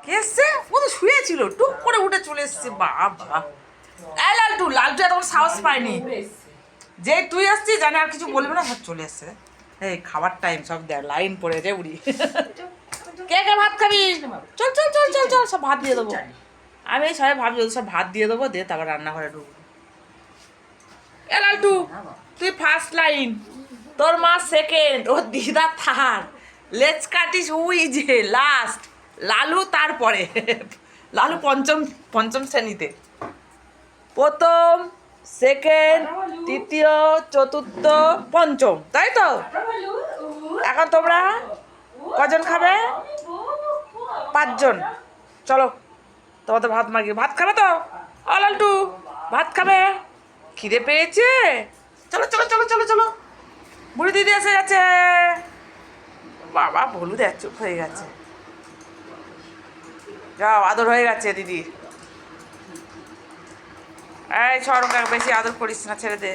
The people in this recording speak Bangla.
কে এসছে? ও তো শুয়েছিল, টুক করে উঠে চলে এসছে। বাবা, এই লালটু, লালটু এতক্ষণ সাহস পায়নি। যে তুই আসছিস জানে আর কিছু বলবে না, সব চলে এসছে। এই খাবার টাইম, সব লাইন পড়ে যায় উড়ি। কে কে ভাত খাবি? চল চল চল চল চল, সব ভাত দিয়ে দেবো। আমি এই সবাই ভাবছি সব ভাত দিয়ে দেবো, দিয়ে তারপর রান্নাঘরে ঢুকবো। এ লালটু, তুই ফার্স্ট লাইন, তোর মা সেকেন্ড, ওর দিদা থার্ড, লেজ কাটিস উই যে লাস্ট, লালু তারপরে। লালু পঞ্চম, পঞ্চম শ্রেণীতে। প্রথম, সেকেন্ড, তৃতীয়, চতুর্থ, পঞ্চম, তাই তো? এখন তোমরা কজন খাবে? 5 জন। চলো তোমাদের ভাত মাগি, ভাত খাবে তো? ও লালটু, ভাত খাবে? খিদে পেয়েছে? চলো চলো চলো চলো চলো, বুড়ি দিদি এসে গেছে। বাবা, ভলু দেখ চুপ হয়ে গেছে। যাও, আদর হয়ে গেছে দিদি। এই সরকার বেশি আদর করিস না, ছেড়ে দে।